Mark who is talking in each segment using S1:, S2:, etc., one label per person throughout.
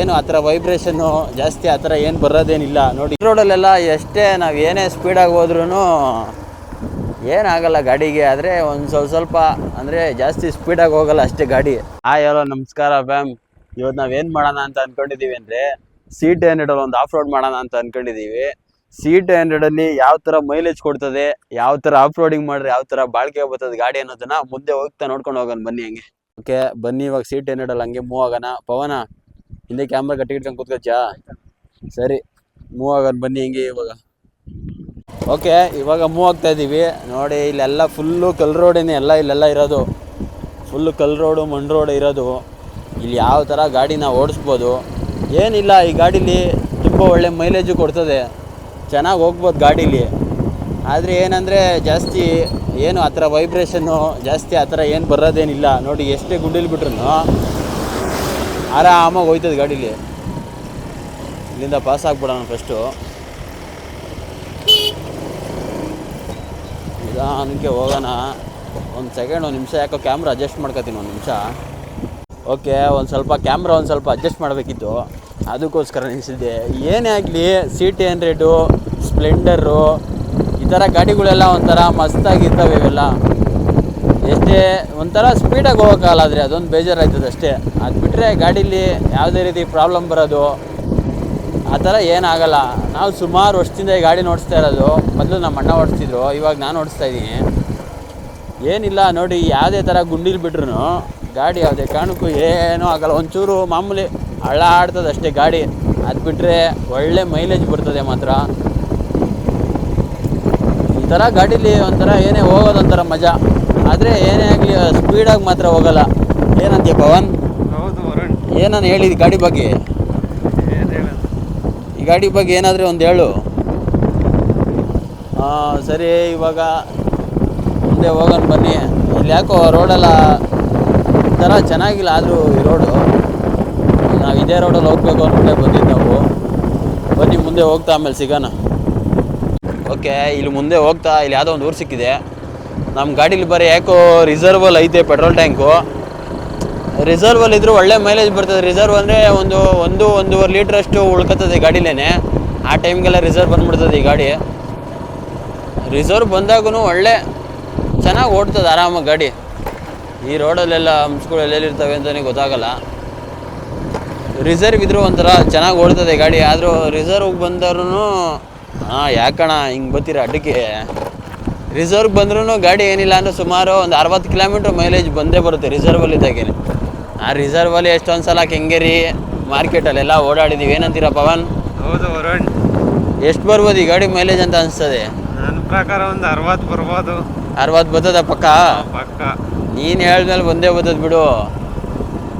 S1: ಏನು ಆ ಥರ ವೈಬ್ರೇಷನ್ನು ಜಾಸ್ತಿ ಆ ಥರ ಏನು ಬರೋದೇನಿಲ್ಲ ನೋಡಿ. ರೋಡಲ್ಲೆಲ್ಲ ಎಷ್ಟೇ ನಾವು ಏನೇ ಸ್ಪೀಡಾಗಿ ಹೋದ್ರೂ ಏನಾಗಲ್ಲ ಗಾಡಿಗೆ. ಆದರೆ ಒಂದು ಸ್ವಲ್ಪ ಅಂದರೆ ಜಾಸ್ತಿ ಸ್ಪೀಡಾಗಿ ಹೋಗಲ್ಲ ಅಷ್ಟೇ ಗಾಡಿ. ಹಲೋ ನಮಸ್ಕಾರ ಫ್ಯಾಮ್. ಇವತ್ತು ನಾವೇನು ಮಾಡೋಣ ಅಂತ ಅಂದ್ಕೊಂಡಿದ್ದೀವಿ ಅಂದರೆ C200 ಒಂದು ಆಫ್ ರೋಡ್ ಮಾಡೋಣ ಅಂತ ಅಂದ್ಕೊಂಡಿದ್ದೀವಿ. C200 ಯಾವ ಥರ ಮೈಲೇಜ್ ಕೊಡ್ತದೆ, ಯಾವ ಥರ ಆಫ್ ರೋಡಿಂಗ್ ಮಾಡಿದ್ರೆ ಯಾವ ಥರ ಬಾಳಿಕೆ ಬರ್ತದೆ ಗಾಡಿ ಅನ್ನೋದನ್ನ ಮುಂದೆ ಹೋಗ್ತಾ ನೋಡ್ಕೊಂಡು ಹೋಗೋಣ ಬನ್ನಿ. ಹಂಗೆ ಓಕೆ ಬನ್ನಿ, ಇವಾಗ C200 ಹಂಗೆ ಮೂವ್ ಆಗೋಣ. ಪವನ ಹಿಂದೆ ಕ್ಯಾಮ್ರಾ ಗಟ್ಟಿಗಿಟ್ಕೊಂಡು ಕೂತ್ಕೊಚ್ಚಾ? ಸರಿ, ಮೂವ್ ಆಗೋಣ ಬನ್ನಿ ಹಿಂಗೆ. ಓಕೆ ಇವಾಗ ಮೂವ್ ಆಗ್ತಾ ಇದ್ದೀವಿ ನೋಡಿ. ಇಲ್ಲೆಲ್ಲ ಫುಲ್ಲು ಕಲ್ ರೋಡೇನೆ ಎಲ್ಲ, ಇಲ್ಲೆಲ್ಲ ಇರೋದು ಫುಲ್ಲು ಕಲ್ ರೋಡು, ಮಣ್ಣು ರೋಡ್ ಇರೋದು. ಇಲ್ಲಿ ಯಾವ ಥರ ಗಾಡಿನ ಓಡಿಸ್ಬೋದು ಏನಿಲ್ಲ. ಈ ಗಾಡೀಲಿ ತುಂಬ ಒಳ್ಳೆ ಮೈಲೇಜು ಕೊಡ್ತದೆ, ಚೆನ್ನಾಗಿ ಹೋಗ್ಬೋದು ಗಾಡೀಲಿ. ಆದರೆ ಏನಂದರೆ ಜಾಸ್ತಿ ಏನು ಆ ಥರ ವೈಬ್ರೇಷನ್ನು ಜಾಸ್ತಿ ಆ ಥರ ಏನು ಬರೋದೇನಿಲ್ಲ ನೋಡಿ. ಎಷ್ಟೇ ಗುಂಡಿಲಿ ಬಿಟ್ರು ಆರಾಮಾಗಿ ಹೋಯ್ತದೆ ಗಾಡೀಲಿ. ಇಲ್ಲಿಂದ ಪಾಸ್ ಆಗ್ಬಿಡೋಣ ಫಸ್ಟು. ನಿಧಾನಕ್ಕೆ ಹೋಗೋಣ. ಒಂದು ಸೆಕೆಂಡ್, ಒಂದು ನಿಮಿಷ. ಯಾಕೋ ಕ್ಯಾಮ್ರಾ ಅಡ್ಜಸ್ಟ್ ಮಾಡ್ಕೊತೀನಿ ಒಂದು ನಿಮಿಷ. ಓಕೆ, ಒಂದು ಸ್ವಲ್ಪ ಕ್ಯಾಮ್ರಾ ಒಂದು ಸ್ವಲ್ಪ ಅಡ್ಜಸ್ಟ್ ಮಾಡಬೇಕಿತ್ತು, ಅದಕ್ಕೋಸ್ಕರ ನಿಲ್ಲಿಸಿದ್ದೆ. ಏನೇ ಆಗಲಿ C200 ಸ್ಪ್ಲೆಂಡರು ಈ ಥರ ಗಾಡಿಗಳೆಲ್ಲ ಒಂಥರ ಮಸ್ತಾಗಿರ್ತವೆ. ಇವೆಲ್ಲ ಎಷ್ಟೇ ಒಂಥರ ಸ್ಪೀಡಾಗಿ ಹೋಗೋಕ್ಕಾಗಲ್ಲ, ಆದರೆ ಅದೊಂದು ಬೇಜಾರಾಯ್ತದೆ ಅಷ್ಟೇ. ಅದು ಬಿಟ್ಟರೆ ಗಾಡೀಲಿ ಯಾವುದೇ ರೀತಿ ಪ್ರಾಬ್ಲಮ್ ಬರೋದು ಆ ಥರ ಏನಾಗಲ್ಲ. ನಾವು ಸುಮಾರು ವರ್ಷದಿಂದ ಈ ಗಾಡಿ ಓಡಿಸ್ತಾ ಇರೋದು. ಮೊದಲು ನಮ್ಮ ಅಣ್ಣ ಓಡಿಸ್ತಿದ್ರು, ಇವಾಗ ನಾನು ಓಡಿಸ್ತಾ ಇದ್ದೀನಿ. ಏನಿಲ್ಲ ನೋಡಿ, ಯಾವುದೇ ಥರ ಗುಂಡಿಲಿ ಬಿಟ್ರು ಗಾಡಿ ಯಾವುದೇ ಕಾರಣಕ್ಕೂ ಏನೂ ಆಗಲ್ಲ. ಒಂಚೂರು ಮಾಮೂಲಿ ಹಳ್ಳ ಆಡ್ತದೆ ಅಷ್ಟೇ ಗಾಡಿ. ಅದು ಬಿಟ್ಟರೆ ಒಳ್ಳೆ ಮೈಲೇಜ್ ಬರ್ತದೆ ಮಾತ್ರ. ಈ ಥರ ಗಾಡೀಲಿ ಒಂಥರ ಏನೇ ಹೋಗೋದೊಂಥರ ಮಜಾ. ಆದರೆ ಏನೇ ಆಗಲಿ ಸ್ಪೀಡಾಗಿ ಮಾತ್ರ ಹೋಗಲ್ಲ. ಏನಂತೀಯ ಪವನ್?
S2: ಹೌದು ವರುಣ್,
S1: ಏನನ್ನು ಹೇಳಿದ ಗಾಡಿ ಬಗ್ಗೆ? ಈ ಗಾಡಿ ಬಗ್ಗೆ ಏನಾದರೂ ಒಂದು ಹೇಳು. ಸರಿ, ಇವಾಗ ಮುಂದೆ ಹೋಗೋಣ ಬನ್ನಿ. ಇಲ್ಲಿ ಯಾಕೋ ರೋಡೆಲ್ಲ ಒಂಥರ ಚೆನ್ನಾಗಿಲ್ಲ. ಆದರೂ ಈ ರೋಡು ನಾವು ಇದೇ ರೋಡಲ್ಲಿ ಹೋಗ್ಬೇಕು ಅಂದ್ಬಿಟ್ಟೆ ಬಂದಿದ್ದು ನಾವು. ಬನ್ನಿ ಮುಂದೆ ಹೋಗ್ತಾ ಆಮೇಲೆ ಸಿಗೋಣ. ಓಕೆ, ಇಲ್ಲಿ ಮುಂದೆ ಹೋಗ್ತಾ ಇಲ್ಲಿ ಯಾವುದೋ ಒಂದು ಊರು ಸಿಕ್ಕಿದೆ. ನಮ್ಮ ಗಾಡೀಲಿ ಬರೀ ಯಾಕೋ ರಿಸರ್ವಲ್ ಐತೆ ಪೆಟ್ರೋಲ್ ಟ್ಯಾಂಕು. ರಿಸರ್ವಲ್ ಇದ್ರೂ ಒಳ್ಳೆ ಮೈಲೇಜ್ ಬರ್ತದೆ. ರಿಸರ್ವ್ ಅಂದರೆ ಒಂದೂವರೆ ಲೀಟ್ರಷ್ಟು ಉಳ್ಕೊತದೆ ಗಾಡಿಲೇ. ಆ ಟೈಮ್ಗೆಲ್ಲ ರಿಸರ್ವ್ ಬಂದ್ಬಿಡ್ತದೆ ಈ ಗಾಡಿ. ರಿಸರ್ವ್ ಬಂದಾಗೂ ಒಳ್ಳೆ ಚೆನ್ನಾಗಿ ಓಡ್ತದೆ ಆರಾಮಾಗಿ ಗಾಡಿ. ಈ ರೋಡಲ್ಲೆಲ್ಲ ಹಂಪ್ಸ್ಗಳು ಎಲ್ಲೆಲ್ಲಿರ್ತವೆ ಅಂತಲೇ ಗೊತ್ತಾಗಲ್ಲ. ರಿಸರ್ವ್ ಇದ್ರೂ ಒಂಥರ ಚೆನ್ನಾಗಿ ಓಡ್ತದೆ ಗಾಡಿ. ಆದರೂ ರಿಸರ್ವ್ಗೆ ಬಂದವ್ರೂ ಯಾಕಣ ಹಿಂಗೆ ಬರ್ತೀರ ಅಡ್ಡಕ್ಕೆ? ರಿಸರ್ವ್ಗೆ ಬಂದ್ರೂ ಗಾಡಿ ಏನಿಲ್ಲ ಅಂದರೆ ಸುಮಾರು ಒಂದು 60 ಕಿಲೋಮೀಟ್ರ್ ಮೈಲೇಜ್ ಬಂದೇ ಬರುತ್ತೆ ರಿಸರ್ವಲ್ಲಿದ್ದಾಗೇನೆ. ಆ ರಿಸರ್ವಲ್ಲಿ ಎಷ್ಟೊಂದು ಸಲ ಕೆಂಗೇರಿ ಮಾರ್ಕೆಟಲ್ಲೆಲ್ಲ ಓಡಾಡಿದ್ದೀವಿ. ಏನಂತೀರ ಪವನ್?
S2: ಹೌದು ವರುಣ್.
S1: ಎಷ್ಟು ಬರ್ಬೋದು ಈ ಗಾಡಿ ಮೈಲೇಜ್ ಅಂತ ಅನಿಸ್ತದೆ?
S2: ನನ್ನ ಪ್ರಕಾರ ಒಂದು 60 ಬರ್ಬೋದು.
S1: 60 ಬರ್ತದ ಪಕ್ಕ?
S2: ಪಕ್ಕ.
S1: ನೀನು ಹೇಳ್ಮೇಲೆ ಬಂದೇ ಬರ್ತದೆ ಬಿಡು.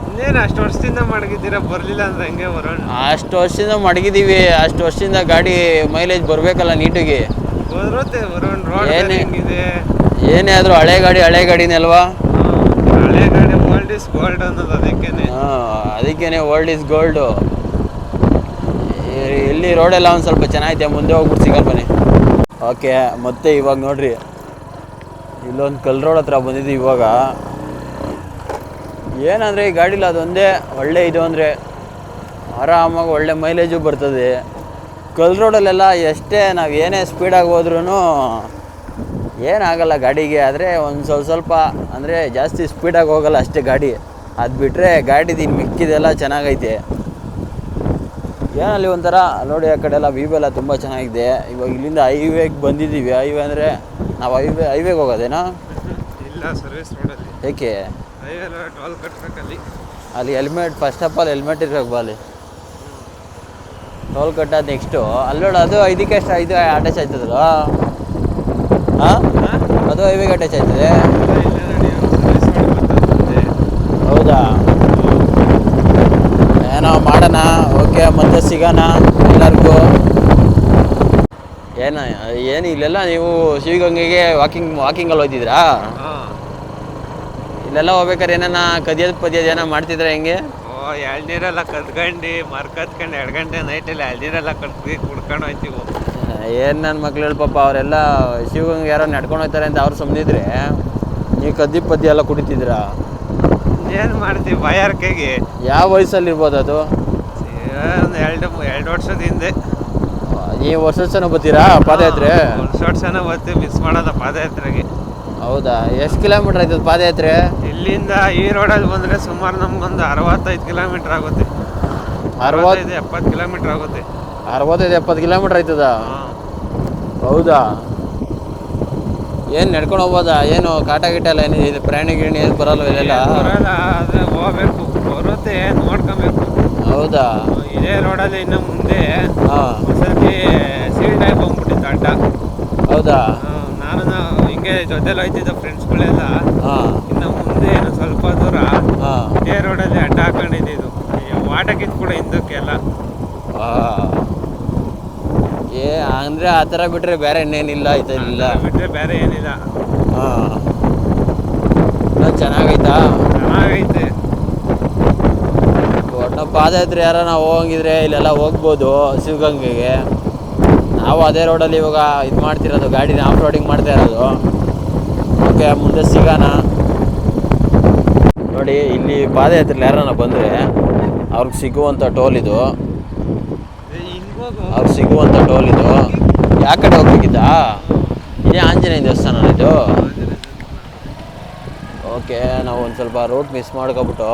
S2: ಇನ್ನೇನು ಅಷ್ಟು ವರ್ಷದಿಂದ ಮಡಗಿದ್ದೀರಾ, ಬರಲಿಲ್ಲ ಅಂದ್ರೆ ಹೆಂಗೆ ವರುಣ್?
S1: ಅಷ್ಟು ವರ್ಷದಿಂದ ಮಡಗಿದ್ದೀವಿ. ಅಷ್ಟು ವರ್ಷದಿಂದ ಗಾಡಿ ಮೈಲೇಜ್ ಬರಬೇಕಲ್ಲ ನೀಟಿಗೆ.
S2: ಬರುತ್ತೆ ವರುಣ್, ರೋಡ್ ಹೆಂಗಿದೆ.
S1: ಏನೇ ಆದರೂ ಹಳೆ ಗಾಡಿನೇ ಅಲ್ವಾ?
S2: ಹಳೆ ಗಾಡಿ ಓಲ್ಡ್ ಇಸ್ ಗೋಲ್ಡ್ ಅನ್ನೋದು ಅದಕ್ಕೇನೆ.
S1: ಅದಕ್ಕೇನೆ ಓಲ್ಡ್ ಇಸ್ ಗೋಲ್ಡು. ಇಲ್ಲಿ ರೋಡೆಲ್ಲ ಒಂದು ಸ್ವಲ್ಪ ಚೆನ್ನಾಗಿದೆ. ಮುಂದೆ ಹೋಗ್ಬಿಟ್ಟು ಸಿಗಲ್ಲ ಬನ್ನಿ. ಓಕೆ, ಮತ್ತೆ ಇವಾಗ ನೋಡ್ರಿ, ಇಲ್ಲೊಂದು ಕಲ್ ರೋಡ್ ಹತ್ರ ಬಂದಿದ್ದೀವಿ. ಇವಾಗ ಏನಂದರೆ ಈ ಗಾಡೀಲಿ ಅದೊಂದೇ ಒಳ್ಳೆ ಇದು ಅಂದರೆ ಆರಾಮಾಗಿ ಒಳ್ಳೆ ಮೈಲೇಜು ಬರ್ತದೆ. ಕಲ್ ರೋಡಲ್ಲೆಲ್ಲ ಎಷ್ಟೇ ನಾವು ಏನೇ ಸ್ಪೀಡಾಗಿ ಹೋದ್ರೂ ಏನಾಗಲ್ಲ ಗಾಡಿಗೆ. ಆದರೆ ಒಂದು ಸ್ವಲ್ಪ ಅಂದರೆ ಜಾಸ್ತಿ ಸ್ಪೀಡಾಗಿ ಹೋಗಲ್ಲ ಅಷ್ಟೇ ಗಾಡಿ. ಅದು ಬಿಟ್ಟರೆ ಗಾಡಿದು ಇನ್ನು ಮಿಕ್ಕಿದೆಲ್ಲ ಚೆನ್ನಾಗೈತೆ. ಏನಲ್ಲಿ ಒಂಥರ ನೋಡಿ, ಆ ಕಡೆ ಎಲ್ಲ ವ್ಯೂ ಎಲ್ಲ ತುಂಬ ಚೆನ್ನಾಗಿದೆ. ಇವಾಗ ಇಲ್ಲಿಂದ ಹೈವೇಗೆ ಬಂದಿದ್ದೀವಿ. ಹೈವೇ ಅಂದರೆ ನಾವು ಹೈವೇಗೆ ಹೋಗೋದೇನಾ?
S2: ಇಲ್ಲ, ಸರ್ವಿಸ್ ರೋಡಲ್ಲಿ.
S1: ಏಕೆ?
S2: ಹೈವೇಲ್ಲ ಟೋಲ್ ಕಟ್ಟಬೇಕಲ್ಲಿ.
S1: ಅಲ್ಲಿ helmet, first of all helmet ಇರ್ಬೇಕು ಬಾಲಿ. ಟೋಲ್ ಕಟ್ಟೋದು ನೆಕ್ಸ್ಟು. ಅಲ್ಲಿ ನೋಡು, ಅದು ಇದಕ್ಕೆ ಎಷ್ಟು ಇದು ಅಟ್ಯಾಚ್ ಆಯ್ತದಲ್ಲ? ಹಾಂ, ಅದು ಹೈವೇಗೆ ಅಟ್ಯಾಚ್ ಆಯ್ತದೆ. ಹೌದಾ? ಏನೋ ಮಾಡೋಣ. ಓಕೆ, ಮತ್ತೆ ಸಿಗೋಣ ಎಲ್ಲರಿಗೂ. ಏನು ಇಲ್ಲೆಲ್ಲ ನೀವು ಶಿವಗಂಗೆಗೆ ವಾಕಿಂಗಲ್ಲಿ ಹೋಗ್ತಿದ್ರಾ? ಇಲ್ಲೆಲ್ಲ ಹೋಗ್ಬೇಕಾದ್ರೆ ಏನಾನ ಕದಿಯೋದು ಏನೋ ಮಾಡ್ತಿದ್ರೆ ಹೆಂಗೆ?
S2: ಎಳ್ನೀರೆಲ್ಲ ಕದ್ಕೊಂಡು ಮರ್ಕತ್ಕೊಂಡು 2 ಗಂಟೆ ನೈಟಲ್ಲಿ ಎಳ್ನೀರೆಲ್ಲ ಕುಡ್ಕೊಂಡು ಹೋಗ್ತೀವಿ.
S1: ಏನು ನನ್ನ ಮಕ್ಳು ಹೇಳಿ ಪಾಪ, ಅವರೆಲ್ಲ ಶಿವಗಂಗೆ ಯಾರೋ ನಡ್ಕೊಂಡು ಹೋಗ್ತಾರೆ ಅಂತ ಅವ್ರು ಸುಮ್ಮನಿದ್ರೆ ನೀವು ಕದ್ದಿ ಎಲ್ಲ ಕುಡಿತಿದ್ದೀರಾ?
S2: ಏನು ಮಾಡ್ತೀವಿ ಬಾಯಾರಿಕೆಗೆ?
S1: ಯಾವ ವಯಸ್ಸಲ್ಲಿ ಇರ್ಬೋದು ಅದು?
S2: ಒಂದು ಎರಡು ವರ್ಷದ ಹಿಂದೆ.
S1: ನೀವು ವರ್ಷ ಬರ್ತೀರಾ ಪಾದಯಾತ್ರೆ?
S2: ವರ್ಷನ ಬರ್ತೀವಿ, ಮಿಸ್ ಮಾಡಲ್ಲ ಪಾದಯಾತ್ರೆಗೆ.
S1: ಹೌದಾ, ಎಷ್ಟು ಕಿಲೋಮೀಟರ್ ಆಯ್ತದ ಪಾದಯಾತ್ರೆ?
S2: ಇಲ್ಲಿಂದ ಈ ರೋಡಲ್ಲಿ ಬಂದರೆ ಸುಮಾರು ನಮ್ಗೊಂದು 65 ಕಿಲೋಮೀಟರ್ ಆಗುತ್ತೆ. 70 ಕಿಲೋಮೀಟರ್ ಆಗುತ್ತೆ.
S1: 65-70 ಕಿಲೋಮೀಟರ್ ಆಯ್ತದ? ಹೌದಾ, ಏನು ನಡ್ಕೊಂಡು ಹೋಗ್ಬೋದಾ? ಏನು ಕಾಟ ಗಿಟ ಎಲ್ಲ ಏನಿದೆ? ಪ್ರಾಣಿ ಗಿಣಿ ಏನು ಬರಲ್ಲ ಇಲ್ಲೆಲ್ಲ?
S2: ಬರಲ್ಲ, ಆದರೆ ಹೋಗ್ಬೇಕು, ಬರುತ್ತೆ, ನೋಡ್ಕೊಬೇಕು.
S1: ಹೌದಾ,
S2: ಇದೇ ರೋಡಲ್ಲಿ ಇನ್ನು ಮುಂದೆ
S1: ಹಾಂ.
S2: ಒಂದ್ಸತಿ ಸೀಲ್ ಟೈಪ್ ಹೋಗ್ಬಿಟ್ಟಿತ್ತು ಅಡ್ಡ.
S1: ಹೌದಾ,
S2: ನಾನು ಹಿಂಗೆ ಜೊತೆಲಿ ಹೋಯ್ತಿದ್ದ ಫ್ರೆಂಡ್ಸ್ಗಳೆಲ್ಲ.
S1: ಹಾಂ
S2: ಇನ್ನು ಮುಂದೆ ಏನು ಸ್ವಲ್ಪ ದೂರ
S1: ಹಾಂ.
S2: ಇದೇ ರೋಡಲ್ಲಿ ಅಡ್ಡ ಹಾಕೊಂಡಿದ್ದು. ವಾಟಕ್ಕಿತ್ತು ಕೂಡ ಹಿಂದಕ್ಕೆಲ್ಲ.
S1: ಅಂದರೆ ಆ ಥರ ಬಿಟ್ಟರೆ ಬೇರೆ ಇನ್ನೇನಿಲ್ಲ ಆಯ್ತಿಲ್ಲ.
S2: ಬಿಟ್ಟರೆ ಬೇರೆ ಏನಿಲ್ಲ.
S1: ಹಾಂ, ಚೆನ್ನಾಗೈತಾ?
S2: ಚೆನ್ನಾಗೈತೆ.
S1: ಒಟ್ಟು ಪಾದಯಾತ್ರೆ ಯಾರ ನಾವು ಹೋಗಂಗಿದ್ರೆ ಇಲ್ಲೆಲ್ಲ ಹೋಗ್ಬೋದು ಶಿವಗಂಗೆಗೆ. ನಾವು ಅದೇ ರೋಡಲ್ಲಿ ಇವಾಗ ಇದು ಮಾಡ್ತಿರೋದು, ಗಾಡಿನ ಆಫ್ ರೋಡಿಂಗ್ ಮಾಡ್ತಾ ಇರೋದು. ಓಕೆ, ಮುಂದೆ ಸಿಗೋಣ. ನೋಡಿ, ಇಲ್ಲಿ ಪಾದಯಾತ್ರೆಲಿ ಯಾರನ್ನ ಬಂದರೆ ಅವ್ರಿಗೆ ಸಿಗುವಂಥ ಟೋಲ್ ಇದು. ಅವ್ರಿಗೆ ಸಿಗುವಂಥ ಟೋಲ್ ಇದು. ಯಾವ ಕಡೆ ಹೋಗ್ಬೇಕಿದ್ದ? ಇದೇ ಆಂಜನೇಯ ದೇವಸ್ಥಾನ ಇದು. ಓಕೆ, ನಾವು ಒಂದು ಸ್ವಲ್ಪ ರೋಡ್ ಮಿಸ್ ಮಾಡ್ಕೊಬಿಟ್ಟು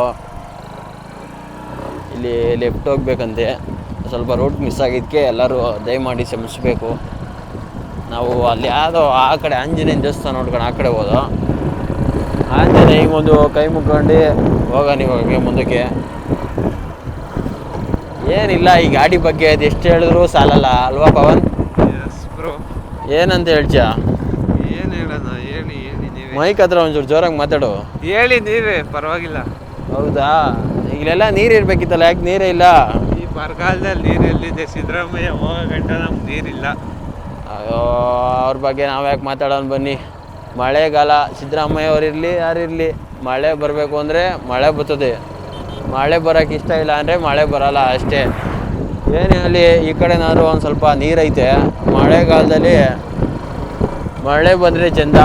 S1: ಇಲ್ಲಿ ಲೆಫ್ಟ್ ಹೋಗ್ಬೇಕಂತೆ. ಸ್ವಲ್ಪ ರೂಟ್ ಮಿಸ್ ಆಗಿದ್ದಕ್ಕೆ ಎಲ್ಲರೂ ದಯಮಾಡಿ ಕ್ಷಮಿಸಬೇಕು. ನಾವು ಅಲ್ಲಿ ಯಾವುದೋ ಆ ಕಡೆ ಆಂಜನೇಯ ದೇವಸ್ಥಾನ ನೋಡ್ಕೊಂಡು ಆ ಕಡೆ ಹೋದೋ. ಆಂಜನೇಯ ಒಂದು ಕೈ ಮುಗ್ಕೊಂಡು ಹೋಗೋಣ ಇವಾಗ ಮುಂದಕ್ಕೆ. ಏನಿಲ್ಲ, ಈ ಗಾಡಿ ಬಗ್ಗೆ ಅದು ಎಷ್ಟು ಹೇಳಿದ್ರು ಸಾಲಲ್ಲ ಅಲ್ವಾ ಪವನ್? ಏನಂತ ಹೇಳ್ತೀಯಾ?
S2: ಏನು ಹೇಳೋಣ, ಹೇಳಿ ನೀವೇ.
S1: ಮೈಕ್ ಹತ್ರ ಒಂಚೂರು ಜೋರಾಗಿ ಮಾತಾಡು.
S2: ಹೇಳಿ ನೀವೇ, ಪರವಾಗಿಲ್ಲ.
S1: ಹೌದಾ, ಈಗಲೆಲ್ಲ ನೀರು ಇರಬೇಕಿತ್ತಲ್ಲ, ಯಾಕೆ ನೀರೇ ಇಲ್ಲ?
S2: ಈ ಬರಗಾಲದಲ್ಲಿ ನೀರು ಎಲ್ಲಿದೆ? ಸಿದ್ದರಾಮಯ್ಯ ಹೋಗೋ ಗಂಟ ನಮ್ಗೆ ನೀರಿಲ್ಲ.
S1: ಅಯ್ಯೋ, ಅವ್ರ ಬಗ್ಗೆ ನಾವು ಯಾಕೆ ಮಾತಾಡೋಣ ಬನ್ನಿ. ಮಳೆಗಾಲ, ಸಿದ್ದರಾಮಯ್ಯ ಅವರಿರಲಿ ಯಾರಿರಲಿ, ಮಳೆ ಬರಬೇಕು ಅಂದರೆ ಮಳೆ ಬರ್ತದೆ. ಮಳೆ ಬರೋಕ್ಕೆ ಇಷ್ಟ ಇಲ್ಲ ಅಂದರೆ ಮಳೆ ಬರೋಲ್ಲ, ಅಷ್ಟೇ. ಏನೇ ಅಲ್ಲಿ ಈ ಕಡೆನಾದರೂ ಒಂದು ಸ್ವಲ್ಪ ನೀರೈತೆ. ಮಳೆಗಾಲದಲ್ಲಿ ಮಳೆ ಬಂದರೆ ಚೆಂದ.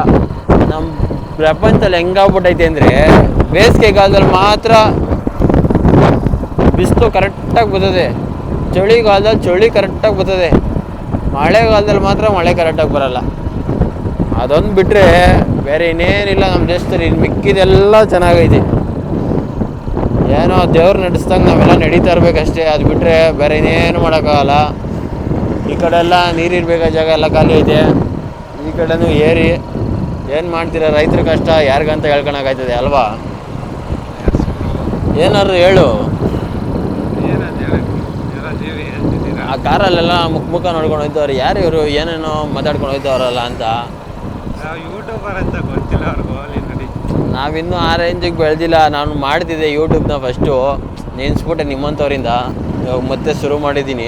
S1: ನಮ್ಮ ಪ್ರಪಂಚದಲ್ಲಿ ಹೆಂಗಾಗ್ಬಿಟ್ಟೈತೆ ಅಂದರೆ, ಬೇಸಿಗೆಗಾಲದಲ್ಲಿ ಮಾತ್ರ ಬಿಸಿಲು ಕರೆಕ್ಟಾಗಿ ಬರ್ತದೆ, ಚಳಿಗಾಲದಲ್ಲಿ ಚಳಿ ಕರೆಕ್ಟಾಗಿ ಬರ್ತದೆ, ಮಳೆಗಾಲದಲ್ಲಿ ಮಾತ್ರ ಮಳೆ ಕರೆಕ್ಟಾಗಿ ಬರೋಲ್ಲ. ಅದೊಂದು ಬಿಟ್ಟರೆ ಬೇರೆ ಇನ್ನೇನಿಲ್ಲ ನಮ್ಮ ದೇಶದಲ್ಲಿ. ಇನ್ನು ಮಿಕ್ಕಿದೆಲ್ಲ ಚೆನ್ನಾಗೈತೆ. ಏನೋ ದೇವ್ರು ನಡೆಸ್ದಂಗೆ ನಾವೆಲ್ಲ ನಡೀತಾ ಇರಬೇಕಷ್ಟೇ. ಅದು ಬಿಟ್ಟರೆ ಬೇರೆ ಇನ್ನೇನು ಮಾಡೋಕ್ಕಾಗಲ್ಲ. ಈ ಕಡೆ ಎಲ್ಲ ನೀರಿರಬೇಕಾದ ಜಾಗ ಎಲ್ಲ ಖಾಲಿ ಐತೆ, ಈ ಕಡೆನೂ ಏರಿ. ಏನು ಮಾಡ್ತೀರ, ರೈತರ ಕಷ್ಟ ಯಾರಿಗಂತ ಹೇಳ್ಕೊಳಕ್ಕಾಯ್ತದೆ ಅಲ್ವಾ? ಏನಾದ್ರು ಹೇಳು. ಆ ಕಾರಲ್ಲೆಲ್ಲ ಮುಖ ನೋಡ್ಕೊಂಡು ಹೋಯ್ತವ್ರು, ಯಾರು ಇವರು ಏನೇನೋ ಮಾತಾಡ್ಕೊಂಡು ಹೋಯ್ತವ್ರಲ್ಲ ಅಂತ.
S2: ಯೂಟ್ಯೂಬರ್ ಅಂತ ಗೊತ್ತಿಲ್ಲ ಅವ್ರಿಗೂ.
S1: ನಾವಿನ್ನೂ ಆ ರೇಂಜಿಗೆ ಬೆಳೆದಿಲ್ಲ. ನಾನು ಮಾಡ್ತಿದ್ದೆ ಯೂಟ್ಯೂಬ್ನ ಫಸ್ಟು, ನೆನ್ಸ್ಬಿಟ್ಟೆ ನಿಮ್ಮಂಥವ್ರಿಂದ. ಇವಾಗ ಮತ್ತೆ ಶುರು ಮಾಡಿದ್ದೀನಿ.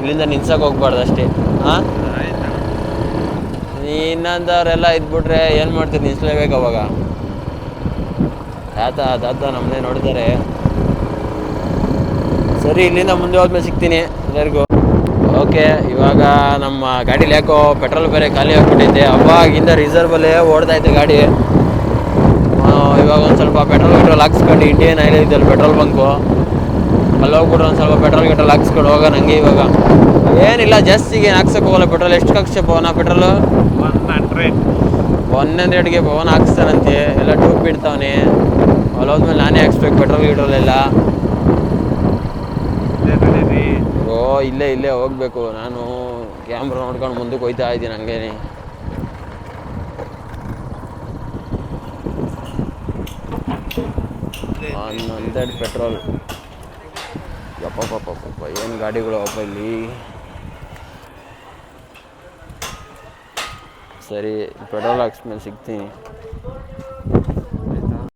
S1: ಇಲ್ಲಿಂದ ನಿಲ್ಸಕ್ಕೆ ಹೋಗ್ಬಾರ್ದು ಅಷ್ಟೇ. ಹಾಂ, ಇನ್ನೊಂದವರೆಲ್ಲ ಇದ್ಬಿಟ್ರೆ ಏನು ಮಾಡ್ತೀರಿ, ನಿಲ್ಲಿಸ್ಲೇಬೇಕು ಅವಾಗ. ತಾತ ನಮ್ಮನ್ನೇ ನೋಡ್ತಾರೆ. ಸರಿ, ಇಲ್ಲಿಂದ ಮುಂದೆ ಹೋದ್ಮೇಲೆ ಸಿಗ್ತೀನಿ ಎಲ್ಲರಿಗೂ. ಓಕೆ, ಇವಾಗ ನಮ್ಮ ಗಾಡೀಲಿ ಯಾಕೋ ಪೆಟ್ರೋಲ್ ಬೇರೆ ಖಾಲಿ ಆಗಿಬಿಟ್ಟಿದ್ದೆ. ಅವಾಗಿಂದ ರಿಸರ್ವಲ್ಲೇ ಓಡ್ತಾಯಿದ್ದೆ ಗಾಡಿ. ಇವಾಗ ಒಂದು ಸ್ವಲ್ಪ ಪೆಟ್ರೋಲ್ ಹಾಕ್ಸ್ಕೊಂಡು ಇಂಡಿಯನ್ ಆಯಿಲ್ ಇದ್ದಲ್ಲಿ ಪೆಟ್ರೋಲ್ ಬಂಕು ಅಲ್ಲಿ ಹೋಗ್ಬಿಟ್ರೆ ಒಂದು ಸ್ವಲ್ಪ ಪೆಟ್ರೋಲ್ ಹಾಕ್ಸ್ಕೊಂಡು ಹೋಗೋಣ. ನನಗೆ ಇವಾಗ ಏನಿಲ್ಲ, ಜಾಸ್ತಿಗೆ ಏನು ಹಾಕ್ಸೋಕೆ ಹೋಗಲ್ಲ. ಪೆಟ್ರೋಲ್ ಎಷ್ಟು ಹಾಕ್ಸೆ ಪವನ? ಪೆಟ್ರೋಲು 100ಗೆ ಪವನ್ ಹಾಕ್ಸ್ತಾನಂತೆ. ಎಲ್ಲ ಟೂಬ್ ಬಿಡ್ತಾವನೆ. ಅಲ್ಲಿ ಹೋದ್ಮೇಲೆ ನಾನೇ ಹಾಕ್ಸ್ಬೇಕು ಪೆಟ್ರೋಲ್ ಎಲ್ಲ. ಇಲ್ಲೇ ಹೋಗ್ಬೇಕು. ನಾನು ಕ್ಯಾಮ್ರಾ ನೋಡ್ಕೊಂಡು ಮುಂದಕ್ಕೆ ಹೋಗ್ತಾ ಇದ್ದೀನಿ ಹಂಗೇನೆ. Unlimited petrol. ಯಪ್ಪ ಏನು ಗಾಡಿಗಳು ಅಪ್ಪ ಇಲ್ಲಿ. ಸರಿ, ಪೆಟ್ರೋಲ್ ಹಾಕ್ಸ್ಮೇಲೆ ಸಿಗ್ತೀನಿ.